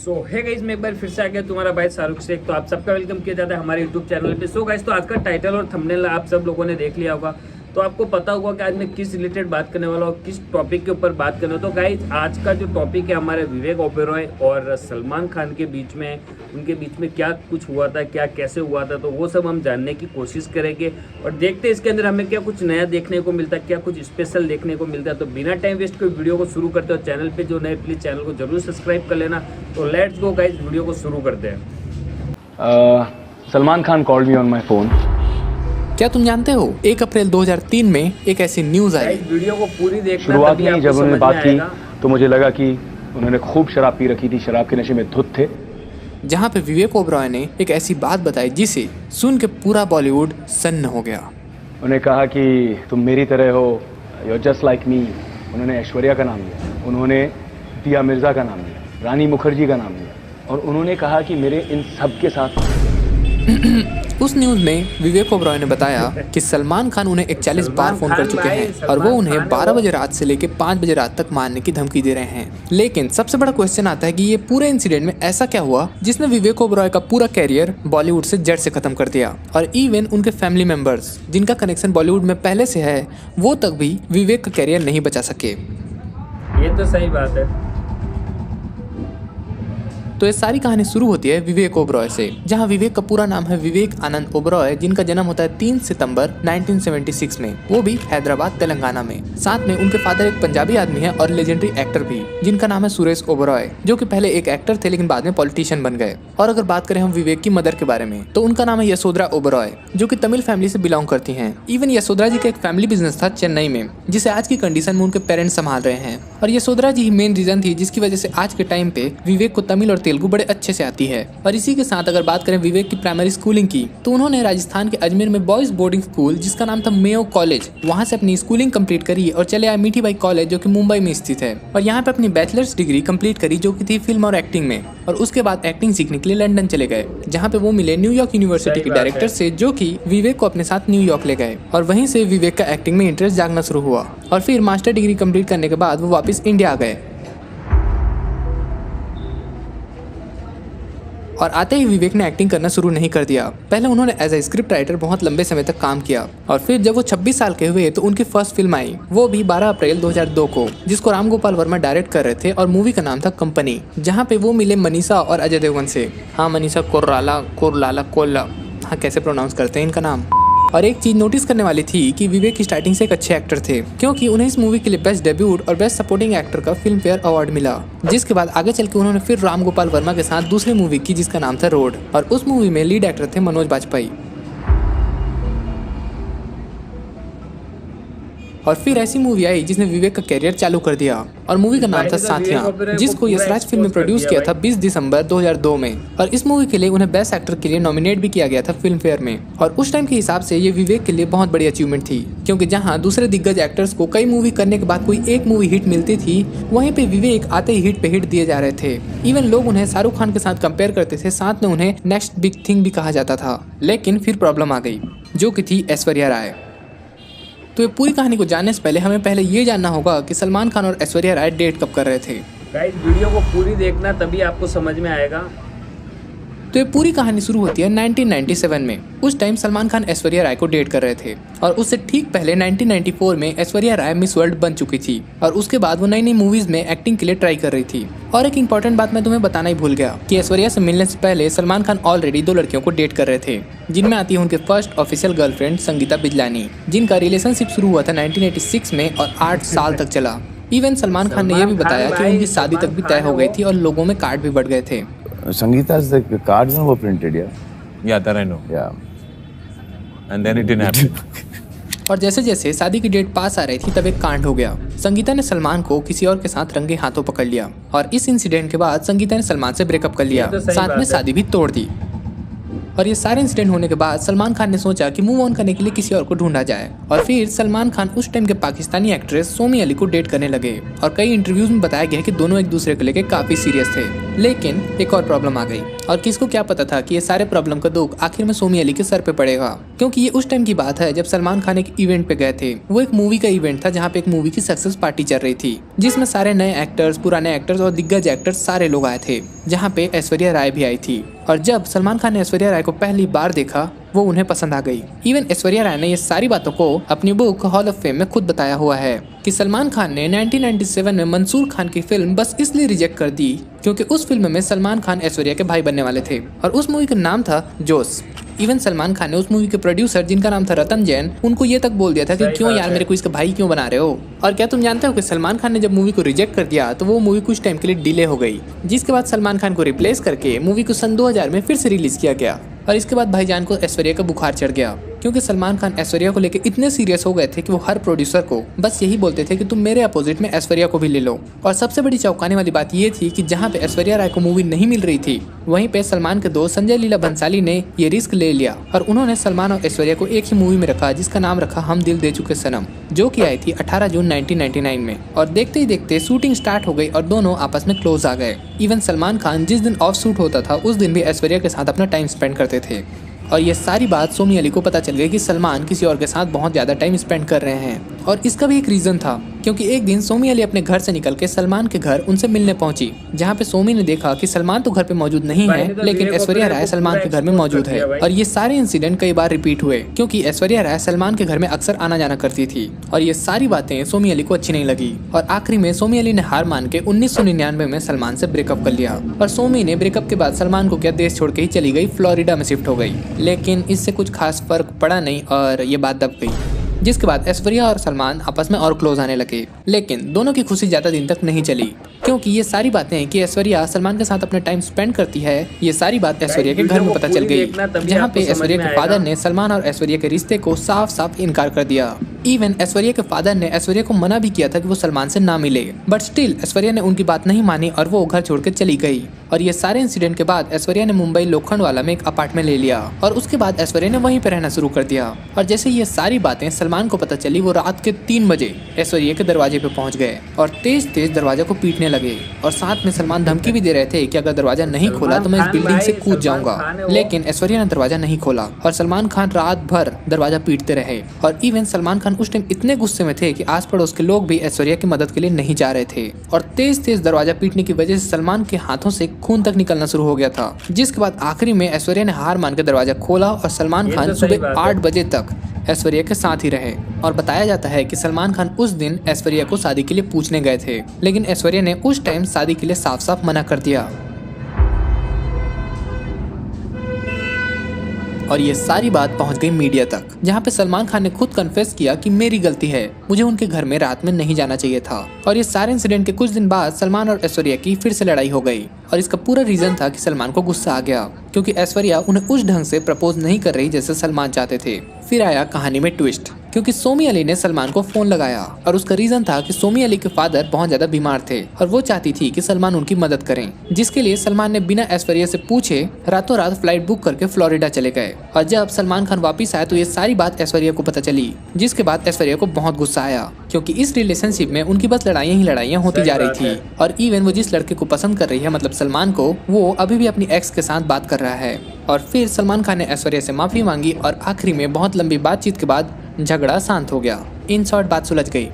है गाइस, मैं एक बार फिर से आ गया तुम्हारा भाई शाहरुख शेख। तो आप सबका वेलकम किया जाता है हमारे यूट्यूब चैनल पे। गाइस, तो आज का टाइटल और थंबनेल आप सब लोगों ने देख लिया होगा, तो आपको पता होगा कि आज मैं किस रिलेटेड बात करने वाला हूँ, किस टॉपिक के ऊपर बात करने वाला हूँ। तो गाइस, आज का जो टॉपिक है हमारे विवेक ओबेरॉय और सलमान खान के बीच में, उनके बीच में क्या कुछ हुआ था, क्या कैसे हुआ था, तो वो सब हम जानने की कोशिश करेंगे और देखते हैं इसके अंदर हमें क्या कुछ नया देखने को मिलता है, क्या कुछ स्पेशल देखने को मिलता है। तो बिना टाइम वेस्ट कोई वीडियो को शुरू करते हो। चैनल पे जो नए प्लीज चैनल को जरूर सब्सक्राइब कर लेना। तो लेट्स गो गाइस, वीडियो को शुरू करते हैं। Salman Khan called me on my phone. क्या तुम जानते हो 1 अप्रैल 2003 में एक ऐसी न्यूज आई। वीडियो को पूरी देखना। शुरुआत में जब उन्होंने बात की तो मुझे लगा कि उन्होंने खूब शराब पी रखी थी, शराब के नशे में धुत थे। जहां पे विवेक ओबेरॉय ने एक ऐसी बात बताई जिसे सुन के पूरा बॉलीवुड सन्न हो गया। उन्होंने कहा कि तुम मेरी तरह हो, you are just like me. उन्होंने ऐश्वर्या का नाम लिया, उन्होंने दिया मिर्जा का नाम लिया, रानी मुखर्जी का नाम लिया और उन्होंने कहा कि मेरे इन सब के साथ उस न्यूज में विवेक ओबेरॉय ने बताया कि सलमान खान उन्हें 41 बार फोन कर चुके हैं और वो उन्हें 12 बजे रात से लेकर 5 बजे रात तक मारने की धमकी दे रहे हैं। लेकिन सबसे बड़ा क्वेश्चन आता है कि ये पूरे इंसिडेंट में ऐसा क्या हुआ जिसने विवेक ओबेरॉय का पूरा कैरियर बॉलीवुड से जड़ से खत्म कर दिया और इवन उनके फैमिली मेंबर्स जिनका कनेक्शन बॉलीवुड में पहले से है, वो तक भी विवेक का कैरियर नहीं बचा सके। ये तो सही बात है। तो ये सारी कहानी शुरू होती है विवेक ओबेरॉय से, जहां विवेक का पूरा नाम है विवेक आनंद ओबेरॉय, जिनका जन्म होता है 3 सितंबर 1976 में, वो भी हैदराबाद तेलंगाना में। साथ में उनके फादर एक पंजाबी आदमी है और लेजेंडरी एक्टर भी, जिनका नाम है सुरेश ओबेरॉय, जो कि पहले एक एक्टर थे लेकिन बाद में पॉलिटिशियन बन गए। और अगर बात करें हम विवेक की मदर के बारे में, तो उनका नाम है यशोधरा ओबेरॉय, जो कि तमिल फैमिली से बिलोंग करती है। इवन यशोधरा जी का एक फैमिली बिजनेस था चेन्नई में, जिसे आज की कंडीशन में उनके पेरेंट्स संभाल रहे हैं। और यशोधरा जी ही मेन रीजन थी जिसकी वजह से आज के टाइम पे विवेक को तमिल और तेलुगु बड़े अच्छे से आती है। और इसी के साथ अगर बात करें विवेक की प्राइमरी स्कूलिंग की, तो उन्होंने राजस्थान के अजमेर में बॉयज बोर्डिंग स्कूल जिसका नाम था मेयो कॉलेज, वहां से अपनी स्कूलिंग कंप्लीट करी और चले आए मीठी बाई कॉलेज जो कि मुंबई में स्थित है और यहाँ पे अपनी बैचलर्स डिग्री कंप्लीट करी जो कि थी फिल्म और एक्टिंग में। और उसके बाद एक्टिंग सीखने के लिए लंदन चले गए, जहाँ पे वो मिले न्यूयॉर्क यूनिवर्सिटी के डायरेक्टर से, जो कि विवेक को अपने साथ न्यूयॉर्क ले गए और वहीं से विवेक का एक्टिंग में इंटरेस्ट जागना शुरू हुआ। और फिर मास्टर डिग्री कंप्लीट करने के बाद वो वापस इंडिया आ गए और आते ही विवेक ने एक्टिंग करना शुरू नहीं कर दिया। पहले उन्होंने एज ए स्क्रिप्ट राइटर बहुत लंबे समय तक काम किया और फिर जब वो 26 साल के हुए तो उनकी फर्स्ट फिल्म आई, वो भी 12 अप्रैल 2002 को, जिसको राम गोपाल वर्मा डायरेक्ट कर रहे थे और मूवी का नाम था कंपनी, जहाँ पे वो मिले मनीषा और अजय देवगन से। हाँ, मनीषा कोल्ला, हाँ कैसे प्रोनाउंस करते हैं इनका नाम। और एक चीज नोटिस करने वाली थी कि विवेक स्टार्टिंग से एक अच्छे एक्टर थे, क्योंकि उन्हें इस मूवी के लिए बेस्ट डेब्यूट और बेस्ट सपोर्टिंग एक्टर का फिल्म फेयर अवार्ड मिला। जिसके बाद आगे चल के उन्होंने फिर राम गोपाल वर्मा के साथ दूसरी मूवी की जिसका नाम था रोड, और उस मूवी में लीड एक्टर थे मनोज बाजपेयी। और फिर ऐसी मूवी आई जिसने विवेक का कैरियर चालू कर दिया और मूवी का नाम था साथियां, जिसको यशराज फिल्म में प्रोड्यूस किया था 20 दिसंबर 2002 में। और इस मूवी के लिए उन्हें बेस्ट एक्टर के लिए नॉमिनेट भी किया गया था फिल्म फेयर में। और उस टाइम के हिसाब से ये विवेक के लिए बहुत बड़ी अचीवमेंट थी, क्योंकि जहां दूसरे दिग्गज एक्टर्स को कई मूवी करने के बाद कोई एक मूवी हिट मिलती थी, वहीं पे विवेक आते ही हिट पे हिट दिए जा रहे थे। इवन लोग उन्हें शाहरुख खान के साथ कंपेयर करते थे, साथ में उन्हें नेक्स्ट बिग थिंग भी कहा जाता था। लेकिन फिर प्रॉब्लम आ गई, जो कि थी ऐश्वर्या राय। तो ये पूरी कहानी को जानने से पहले हमें पहले ये जानना होगा कि सलमान खान और ऐश्वर्या राय डेट कब कर रहे थे। गाइस, वीडियो को पूरी देखना, तभी आपको समझ में आएगा। तो ये पूरी कहानी शुरू होती है 1997 में। उस टाइम सलमान खान ऐश्वर्या राय को डेट कर रहे थे और उससे ठीक पहले 1994 में ऐश्वर्या राय मिस वर्ल्ड बन चुकी थी और उसके बाद वो नई नई मूवीज में एक्टिंग के लिए ट्राई कर रही थी। और एक इम्पॉर्टेंट बात मैं तुम्हें बताना ही भूल गया कि ऐश्वर्या से मिलने से पहले सलमान खान ऑलरेडी 2 लड़कियों को डेट कर रहे थे, जिनमें आती है उनके first official girlfriend Sangeeta Bijlani, जिनका रिलेशनशिप शुरू हुआ था 1986 में और 8 साल तक चला। इवन सलमान खान ने यह भी बताया कि उनकी शादी तक भी तय हो गई थी और लोगों में कार्ड भी बढ़ गए थे। Sangeeta's the cards were printed, yeah. Yeah, that I know. Yeah. And then it didn't happen. और जैसे जैसे शादी की डेट पास आ रही थी तब एक कांड हो गया। संगीता ने सलमान को किसी और के साथ रंगे हाथों पकड़ लिया और इस इंसिडेंट के बाद संगीता ने सलमान से ब्रेकअप कर लिया, साथ में शादी भी तोड़ दी। और ये सारे इंसिडेंट होने के बाद सलमान खान ने सोचा कि मूव ऑन करने के लिए किसी और को ढूंढा जाए और फिर सलमान खान उस टाइम के पाकिस्तानी एक्ट्रेस सोमी अली को डेट करने लगे और कई इंटरव्यूज में बताया गया कि दोनों एक दूसरे को लेकर काफी सीरियस थे। लेकिन एक और प्रॉब्लम आ गई और किसको क्या पता था कि ये सारे प्रॉब्लम का दुख आखिर में सोमी अली के सर पे पड़ेगा, क्योंकि ये उस टाइम की बात है जब सलमान खान एक इवेंट पे गए थे। वो एक मूवी का इवेंट था जहाँ पे एक मूवी की सक्सेस पार्टी चल रही थी, जिसमें सारे नए एक्टर्स, पुराने एक्टर्स और दिग्गज एक्टर्स सारे लोग आए थे, जहाँ पे ऐश्वर्या राय भी आई थी। और जब सलमान खान ने ऐश्वर्या राय को पहली बार देखा वो उन्हें पसंद आ गई। इवन ऐश्वर्या राय ने ये सारी बातों को अपनी बुक हॉल ऑफ फेम में खुद बताया हुआ है कि सलमान खान ने 1997 में मंसूर खान की फिल्म बस इसलिए रिजेक्ट कर दी क्योंकि उस फिल्म में सलमान खान ऐश्वर्या के भाई बनने वाले थे और उस मूवी का नाम था जोश। इवन सलमान खान ने उस मूवी के प्रोड्यूसर जिनका नाम था रतन जैन, उनको ये तक बोल दिया था कि क्यों यार मेरे को इसका भाई क्यों बना रहे हो। और क्या तुम जानते हो कि सलमान खान ने जब मूवी को रिजेक्ट कर दिया तो वो मूवी कुछ टाइम के लिए डिले हो गई, जिसके बाद सलमान खान को रिप्लेस करके मूवी को सन 2000 में फिर से रिलीज किया गया। और इसके बाद भाईजान को ऐश्वर्या का बुखार चढ़ गया क्योंकि सलमान खान ऐश्वर्या को लेकर इतने सीरियस हो गए थे कि वो हर प्रोड्यूसर को बस यही बोलते थे कि तुम मेरे अपोजिट में ऐश्वर्या को भी ले लो। और सबसे बड़ी चौंकाने वाली बात ये थी कि जहाँ पे ऐश्वर्या राय को मूवी नहीं मिल रही थी वहीं पे सलमान के दोस्त संजय लीला भंसाली ने ये रिस्क ले लिया और उन्होंने सलमान और ऐश्वर्या को एक ही मूवी में रखा जिसका नाम रखा हम दिल दे चुके सनम, जो कि आई थी 18 जून 1999 में। और देखते ही देखते शूटिंग स्टार्ट हो गई और दोनों आपस में क्लोज आ गए। इवन सलमान खान जिस दिन ऑफ शूट होता था उस दिन भी ऐश्वर्या के साथ अपना टाइम स्पेंड करते थे। और ये सारी बात सोमी अली को पता चल गई कि सलमान किसी और के साथ बहुत ज़्यादा टाइम स्पेंड कर रहे हैं। और इसका भी एक रीज़न था क्योंकि एक दिन सोमी अली अपने घर से निकल के सलमान के घर उनसे मिलने पहुंची, जहां पे सोमी ने देखा कि सलमान तो घर पे मौजूद नहीं है लेकिन ऐश्वर्या राय सलमान के घर में मौजूद है। और ये सारे इंसिडेंट कई बार रिपीट हुए क्योंकि ऐश्वर्या राय सलमान के घर में अक्सर आना जाना करती थी। और ये सारी बातें सोमी अली को अच्छी नहीं लगी और आखिरी में सोमी अली ने हार मान के 1999 में सलमान से ब्रेकअप कर लिया। और सोमी ने ब्रेकअप के बाद सलमान को क्या देश छोड़ के ही चली गई, फ्लोरिडा में शिफ्ट हो गई। लेकिन इससे कुछ खास फर्क पड़ा नहीं और ये बात दब गई, जिसके बाद ऐश्वर्या और सलमान आपस में और क्लोज आने लगे। लेकिन दोनों की खुशी ज्यादा दिन तक नहीं चली क्योंकि ये सारी बातें कि ऐश्वर्या सलमान के साथ अपना टाइम स्पेंड करती है, ये सारी बात ऐश्वर्या के घर में पता चल गई, जहाँ पे ऐश्वर्या के फादर ने सलमान और ऐश्वर्या के रिश्ते को साफ साफ इनकार कर दिया। इवन ऐश्वर्या के फादर ने ऐश्वर्या को मना भी किया था कि वो सलमान से ना मिले, बट स्टिल ऐश्वर्या ने उनकी बात नहीं मानी और वो घर छोड़कर चली गई। और ये सारे इंसिडेंट के बाद ऐश्वर्या ने मुंबई लोखंडवाला में एक अपार्टमेंट ले लिया और उसके बाद ऐश्वर्या ने वहीं पर रहना शुरू कर दिया। और जैसे ये सारी बातें सलमान को पता चली वो रात के 3 बजे ऐश्वर्या के दरवाजे पे पहुंच गए और तेज तेज दरवाजा को पीटने लगे। और साथ में सलमान धमकी भी दे रहे थे कि अगर दरवाजा नहीं खोला तो मैं इस बिल्डिंग से कूद जाऊंगा। लेकिन ऐश्वर्या ने दरवाजा नहीं खोला और सलमान खान रात भर दरवाजा पीटते रहे। और इवन सलमान खान उस टाइम इतने गुस्से में थे कि आस पड़ोस के लोग भी ऐश्वर्या की मदद के लिए नहीं जा रहे थे। और तेज तेज दरवाजा पीटने की वजह से सलमान के हाथों से खून तक निकलना शुरू हो गया था, जिसके बाद आखिरी में ऐश्वर्या ने हार मान के दरवाजा खोला और सलमान खान सुबह 8 बजे तक ऐश्वर्या के साथ ही रहे। और बताया जाता है कि सलमान खान उस दिन ऐश्वर्या को शादी के लिए पूछने गए थे, लेकिन ऐश्वर्या ने उस टाइम शादी के लिए साफ साफ मना कर दिया। और ये सारी बात पहुंच गई मीडिया तक, जहां पे सलमान खान ने खुद कन्फेस किया कि मेरी गलती है, मुझे उनके घर में रात में नहीं जाना चाहिए था। और ये सारे इंसिडेंट के कुछ दिन बाद सलमान और ऐश्वर्या की फिर से लड़ाई हो गई और इसका पूरा रीजन था कि सलमान को गुस्सा आ गया क्योंकि ऐश्वर्या उन्हें उस ढंग से प्रपोज नहीं कर रही जैसे सलमान चाहते थे। फिर आया कहानी में ट्विस्ट क्योंकि सोमी अली ने सलमान को फोन लगाया और उसका रीजन था कि सोमी अली के फादर बहुत ज्यादा बीमार थे और वो चाहती थी कि सलमान उनकी मदद करें, जिसके लिए सलमान ने बिना ऐश्वर्या से पूछे रातों रात फ्लाइट बुक करके फ्लोरिडा चले गए। और जब सलमान खान वापस आए तो ये सारी बात ऐश्वर्या को पता चली, जिसके बाद ऐश्वर्या को बहुत गुस्सा आया क्योंकि इस रिलेशनशिप में उनकी बस लड़ाइयाँ ही लड़ाइयाँ होती जा रही थी। और इवन वो जिस लड़के को पसंद कर रही है मतलब सलमान को, वो अभी भी अपनी एक्स के साथ बात कर रहा है। और फिर सलमान खान ने ऐश्वर्या से माफी मांगी और आखिरी में बहुत लंबी बातचीत के बाद झगड़ा शांत हो गया। इन शॉर्ट बात सुलझ गई।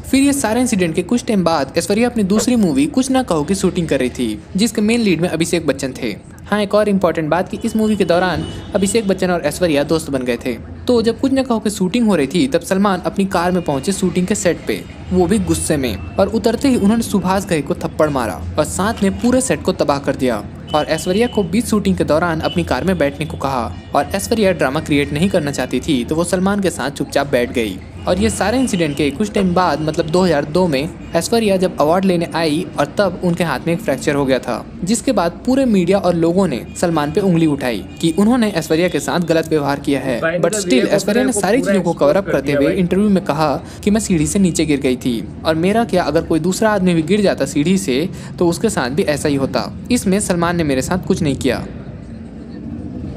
फिर ये सारे इंसिडेंट के कुछ टाइम बाद ऐश्वर्या अपनी दूसरी मूवी कुछ ना कहो की शूटिंग कर रही थी, जिसके मेन लीड में अभिषेक बच्चन थे। हाँ, एक और इम्पोर्टेंट बात कि इस मूवी के दौरान अभिषेक बच्चन और ऐश्वर्या दोस्त बन गए थे। तो जब कुछ ना कहो की शूटिंग हो रही थी तब सलमान अपनी कार में पहुंचे शूटिंग के सेट पे, वो भी गुस्से में, और उतरते ही उन्होंने सुभाष घई को थप्पड़ मारा और साथ में पूरे सेट को तबाह कर दिया। और ऐश्वर्या को बीच शूटिंग के दौरान अपनी कार में बैठने को कहा और ऐश्वर्या ड्रामा क्रिएट नहीं करना चाहती थी तो वो सलमान के साथ चुपचाप बैठ गई। और ये सारे इंसिडेंट के कुछ टाइम बाद मतलब 2002 में ऐश्वर्या जब अवार्ड लेने आई और तब उनके हाथ में एक फ्रैक्चर हो गया था, जिसके बाद पूरे मीडिया और लोगों ने सलमान पे उंगली उठाई कि उन्होंने ऐश्वर्या के साथ गलत व्यवहार किया है। बट स्टिल ऐश्वर्या ने सारी चीजों को कवर अप करते हुए इंटरव्यू में कहा कि मैं सीढ़ी से नीचे गिर गई थी और मेरा क्या, अगर कोई दूसरा आदमी भी गिर जाता सीढ़ी से तो उसके साथ भी ऐसा ही होता, इसमें सलमान ने मेरे साथ कुछ नहीं किया।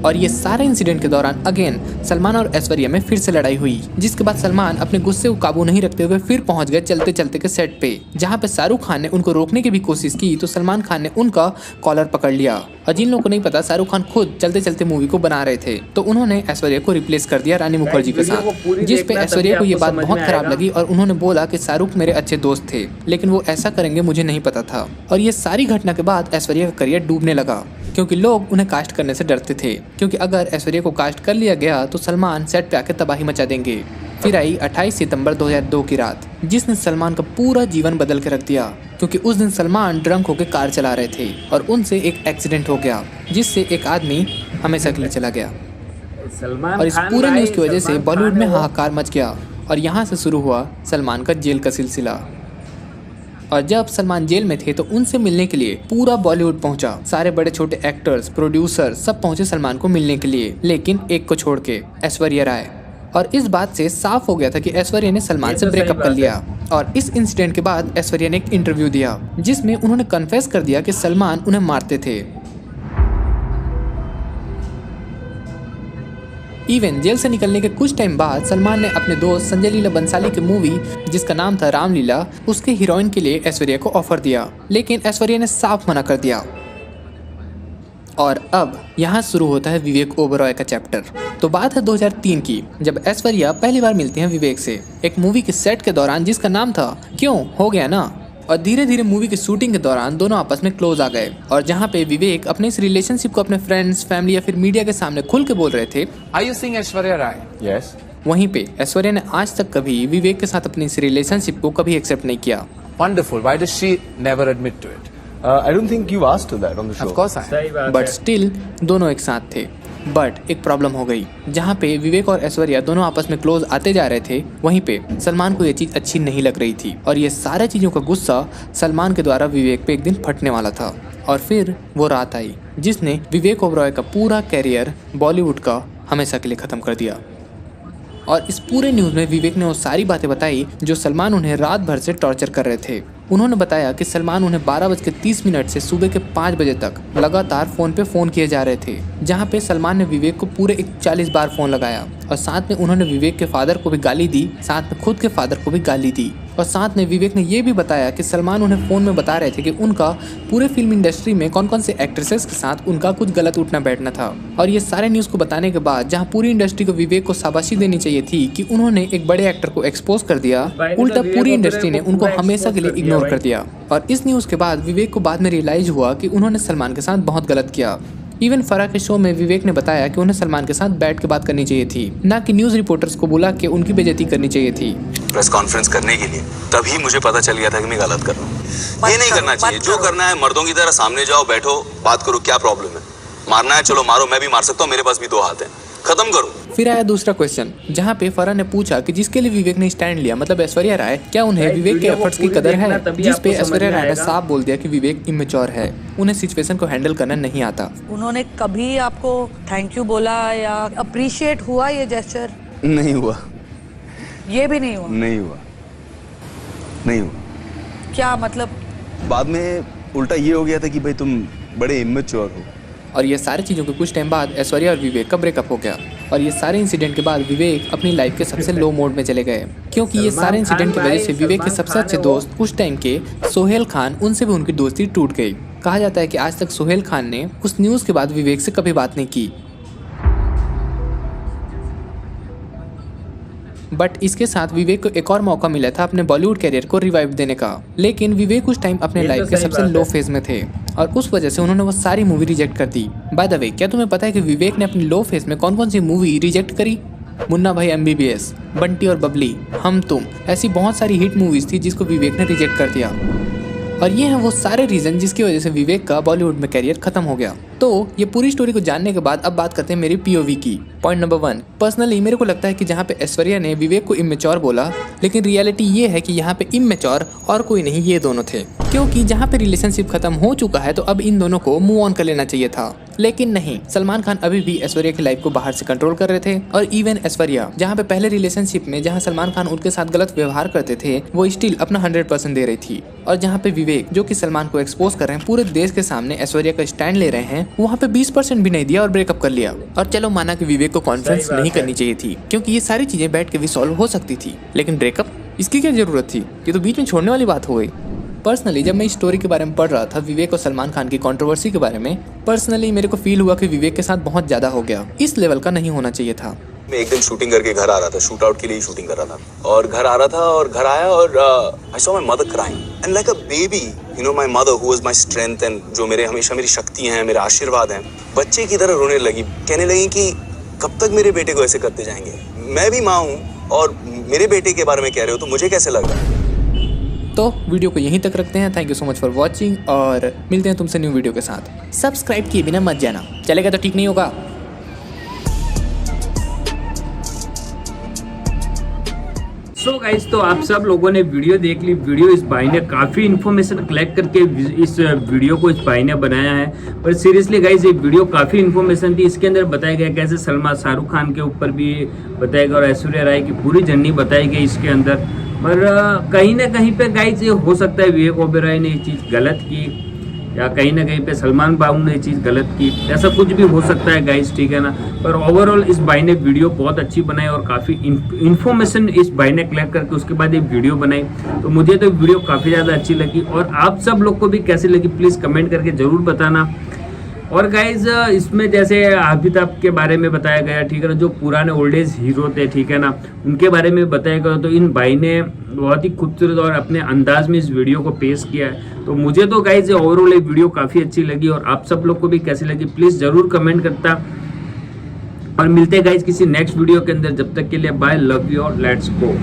और ये सारे इंसिडेंट के दौरान अगेन सलमान और ऐश्वर्या में फिर से लड़ाई हुई, जिसके बाद सलमान अपने गुस्से को काबू नहीं रखते हुए फिर पहुंच गए चलते चलते के सेट पे, जहाँ पे शाहरुख खान ने उनको रोकने की भी कोशिश की तो सलमान खान ने उनका कॉलर पकड़ लिया। और जिन लोगों को नहीं पता, शाहरुख खान खुद चलते चलते मूवी को बना रहे थे, तो उन्होंने ऐश्वर्या को रिप्लेस कर दिया रानी मुखर्जी के साथ, जिस पे ऐश्वर्या को ये बात बहुत खराब लगी और उन्होंने बोला कि शाहरुख मेरे अच्छे दोस्त थे, लेकिन वो ऐसा करेंगे मुझे नहीं पता था। और ये सारी घटना के बाद ऐश्वर्या का करियर डूबने लगा, क्योंकि लोग उन्हें कास्ट करने से डरते थे, क्योंकि अगर ऐश्वर्या को कास्ट कर लिया गया तो सलमान सेट पे आके तबाही मचा देंगे। फिर आई 28 सितंबर 2002 की रात, जिसने सलमान का पूरा जीवन बदल के रख दिया, क्योंकि उस दिन सलमान ड्रंक होकर कार चला रहे थे और उनसे एक एक्सीडेंट हो गया, जिससे एक आदमी हमेशा के लिए चला गया। और इस पूरे न्यूज़ की वजह से बॉलीवुड में हाहाकार मच गया और यहाँ से शुरू हुआ सलमान का जेल का सिलसिला। और जब सलमान जेल में थे तो उनसे मिलने के लिए पूरा बॉलीवुड पहुंचा, सारे बड़े छोटे एक्टर्स, प्रोड्यूसर सब पहुंचे सलमान को मिलने के लिए, लेकिन एक को छोड़ के, ऐश्वर्या राय। और इस बात से साफ हो गया था कि ऐश्वर्या ने सलमान से ब्रेकअप कर लिया। और इस इंसिडेंट के बाद ऐश्वर्या ने एक इंटरव्यू दिया, जिसमें उन्होंने कन्फेस कर दिया कि सलमान उन्हें मारते थे। इवन जेल से निकलने के कुछ टाइम बाद सलमान ने अपने दोस्त संजय लीला बंसाली की मूवी जिसका नाम था रामलीला, उसके हीरोइन के लिए ऐश्वर्या को ऑफर दिया, लेकिन ऐश्वर्या ने साफ मना कर दिया। और अब यहाँ शुरू होता है विवेक ओबरॉय का चैप्टर। तो बात है 2003 की, जब ऐश्वर्या पहली बार मिलती हैं विवेक से एक मूवी के सेट के दौरान जिसका नाम था क्यों हो गया ना। और धीरे धीरे मूवी की शूटिंग के दौरान दोनों आपस में क्लोज आ गए, और जहाँ पे विवेक अपने इस रिलेशनशिप को अपने फ्रेंड्स, फैमिली या फिर मीडिया के सामने खुल के बोल रहे थे, Are you seeing Aishwarya Rai? Yes. वहीं पे ऐश्वर्या ने आज तक कभी विवेक के साथ अपनी इस रिलेशनशिप को कभी एक्सेप्ट नहीं किया। Wonderful. Why does she never admit to it? I don't think you asked her that on the show. Of course I. सही बात बट है। स्टिल दोनों एक साथ थे। बट एक प्रॉब्लम हो गई, जहाँ पे विवेक और ऐश्वर्या दोनों आपस में क्लोज आते जा रहे थे, वहीं पे सलमान को ये चीज़ अच्छी नहीं लग रही थी, और ये सारे चीज़ों का गुस्सा सलमान के द्वारा विवेक पे एक दिन फटने वाला था। और फिर वो रात आई जिसने विवेक ओबरॉय का पूरा कैरियर बॉलीवुड का हमेशा के लिए ख़त्म कर दिया। और इस पूरे न्यूज़ में विवेक ने वो सारी बातें बताई जो सलमान उन्हें रात भर से टॉर्चर कर रहे थे। उन्होंने बताया कि सलमान उन्हें 12:30 से सुबह के 5 बजे तक लगातार फ़ोन पे फ़ोन किए जा रहे थे, जहाँ पे सलमान ने विवेक को पूरे 41 बार फ़ोन लगाया, और साथ में उन्होंने विवेक के फादर को भी गाली दी, साथ में खुद के फादर को भी गाली दी। और साथ में विवेक ने ये भी बताया कि सलमान उन्हें फ़ोन में बता रहे थे कि उनका पूरे फिल्म इंडस्ट्री में कौन कौन से एक्ट्रेसेस के साथ उनका कुछ गलत उठना बैठना था। और ये सारे न्यूज़ को बताने के बाद जहाँ पूरी इंडस्ट्री को विवेक को शाबाशी देनी चाहिए थी कि उन्होंने एक बड़े एक्टर को एक्सपोज कर दिया, उल्टा पूरी इंडस्ट्री ने उनको हमेशा के लिए इग्नोर कर दिया। और इस न्यूज़ के बाद विवेक को बाद में रियलाइज हुआ कि उन्होंने सलमान के साथ बहुत गलत किया। इवन फराह के शो में विवेक ने बताया कि उन्हें सलमान के साथ बैठ के बात करनी चाहिए थी, ना कि न्यूज़ रिपोर्टर्स को बुला के उनकी बेइज्जती करनी चाहिए थी। प्रेस कॉन्फ्रेंस करने के लिए तभी मुझे पता चल गया था कि मैं गलत कर रहा हूँ। ये नहीं करना चाहिए। जो करना है मर्दों की तरह सामने जाओ, बैठो, बात करो, क्या प्रॉब्लम है? मारना है चलो मारो, मैं भी मार सकता हूँ, मेरे पास भी 2 हाथ हैं, खत्म करो। फिर आया दूसरा क्वेश्चन, जहाँ पे फराह ने पूछा कि जिसके लिए विवेक ने स्टैंड लिया, मतलब ऐश्वर्या राय, क्या उन्हें विवेक के एफर्ट्स की कदर है? जिस पे ऐश्वर्या राय ने साफ बोल दिया कि विवेक इमेच्योर है, उन्हें सिचुएशन को हैंडल करना नहीं आता। उन्होंने कभी आपको थैंक यू बोला या अप्रिशिएट हुआ ये जेस्चर? नहीं हुआ, ये भी नहीं हुआ? नहीं हुआ, नहीं हुआ। क्या मतलब? बाद में उल्टा ये हो गया था कि भाई तुम बड़े इमेच्योर हो। और ये सारी चीज़ों के कुछ टाइम बाद ऐश्वर्या और विवेक का ब्रेकअप हो गया, और ये सारे इंसिडेंट के बाद विवेक अपनी लाइफ के सबसे लो मोड में चले गए, क्योंकि ये सारे इंसिडेंट की वजह से विवेक के सबसे अच्छे दोस्त उस टाइम के सोहेल खान, उनसे भी उनकी दोस्ती टूट गई। कहा जाता है कि आज तक सोहेल खान ने उस न्यूज़ के बाद विवेक से कभी बात नहीं की। बट इसके साथ विवेक को एक और मौका मिला था अपने बॉलीवुड कैरियर को रिवाइव देने का, लेकिन विवेक उस टाइम अपने लाइफ के सबसे लो फेज में थे, और उस वजह से उन्होंने वो सारी मूवी रिजेक्ट कर दी। बाय द वे, क्या तुम्हें पता है कि विवेक ने अपनी लो फेज में कौन कौन सी मूवी रिजेक्ट करी? मुन्ना भाई MBBS, बंटी और बबली, हम तुम, ऐसी बहुत सारी हिट मूवीज थी जिसको विवेक ने रिजेक्ट कर दिया। और ये हैं वो सारे रीजन जिसकी वजह से विवेक का बॉलीवुड में करियर खत्म हो गया। तो ये पूरी स्टोरी को जानने के बाद अब बात करते हैं मेरी POV की। पॉइंट नंबर 1, पर्सनली मेरे को लगता है कि जहाँ पे ऐश्वर्या ने विवेक को इमेच्योर बोला, लेकिन रियलिटी ये है कि यहाँ पे इमेच्योर और कोई नहीं, ये दोनों थे। क्योंकि जहाँ पे रिलेशनशिप खत्म हो चुका है तो अब इन दोनों को मूव ऑन कर लेना चाहिए था। लेकिन नहीं, सलमान खान अभी भी ऐश्वर्या की लाइफ को बाहर से कंट्रोल कर रहे थे। और इवन ऐश्वर्या जहाँ पे पहले रिलेशनशिप में जहाँ सलमान खान उनके साथ गलत व्यवहार करते थे, वो स्टिल अपना 100% दे रही थी। और जहाँ पे विवेक जो कि सलमान को एक्सपोज कर रहे हैं, पूरे देश के सामने ऐश्वर्या का स्टैंड ले रहे हैं, वहाँ पे 20% भी नहीं दिया और ब्रेकअप कर लिया। और चलो माना कि विवेक को कॉन्फ्रेंस नहीं करनी चाहिए थी, क्योंकि ये सारी चीजें बैठ के भी सॉल्व हो सकती थी। लेकिन ब्रेकअप, इसकी क्या जरूरत थी? ये तो बीच में छोड़ने वाली बात हो गई। पर्सनली जब मैं इस स्टोरी के बारे में पढ़ रहा था, विवेक और सलमान खान की कंट्रोवर्सी के बारे में, पर्सनली मेरे को फील हुआ कि विवेक के साथ बहुत ज्यादा हो गया। इस लेवल का नहीं होना चाहिए था। मैं एक दिन शूटिंग करके घर आ रहा था, शूट आउट के लिए शूटिंग कर रहा था, और घर आ रहा था और घर आया और I saw my mother crying and like a baby, you know, my mother who was my strength and जो मेरे हमेशा मेरी शक्ति हैं, मेरे आशीर्वाद हैं, बच्चे की तरह रोने लगी। कहने लगी कि कब तक मेरे बेटे को ऐसे करते जाएंगे, मैं भी माँ हूँ और मेरे बेटे के बारे में कह रहे हो तो मुझे कैसे लग रहा है। तो वीडियो को यहीं तक रखते हैं। Thank you so much for watching और मिलते हैं तुमसे न्यू वीडियो के साथ। सब्सक्राइब किए बिना मत जाना, चलेगा तो ठीक नहीं होगा। सो गाइस, तो आप सब लोगों ने वीडियो देख ली। वीडियो इस भाई ने काफ़ी इन्फॉर्मेशन कलेक्ट करके इस वीडियो को इस भाई ने बनाया है। पर सीरियसली गाइस, ये वीडियो काफ़ी इन्फॉर्मेशन थी। इसके अंदर बताया गया कैसे सलमान शाहरुख खान के ऊपर भी बताया गया और ऐश्वर्या राय की पूरी जर्नी बताई गई इसके अंदर। पर कहीं ना कहीं पे गाइस ये हो सकता है विवेक ओबेरॉय ने ये चीज़ गलत की, या कहीं ना कहीं पे सलमान बाबू ने ये चीज़ गलत की, ऐसा कुछ भी हो सकता है गाइस, ठीक है ना। पर ओवरऑल इस भाई ने वीडियो बहुत अच्छी बनाई और काफ़ी इन्फॉर्मेशन इस भाई ने कलेक्ट करके उसके बाद ये वीडियो बनाई। तो मुझे तो वीडियो काफ़ी ज़्यादा अच्छी लगी। और आप सब लोग को भी कैसी लगी प्लीज़ कमेंट करके ज़रूर बताना। और गाइज इसमें जैसे अमिताभ के बारे में बताया गया, ठीक है ना, जो पुराने ओल्ड एज हीरो थे, ठीक है ना, उनके बारे में बताया गया। तो इन भाई ने बहुत ही खूबसूरत और अपने अंदाज में इस वीडियो को पेश किया है। तो मुझे तो गाइज ओवरऑल ये वीडियो काफ़ी अच्छी लगी। और आप सब लोग को भी कैसी लगी प्लीज़ ज़रूर कमेंट करता। और मिलते हैं गाइज किसी नेक्स्ट वीडियो के अंदर। जब तक के लिए बाय, लव यू और लेट्स गो।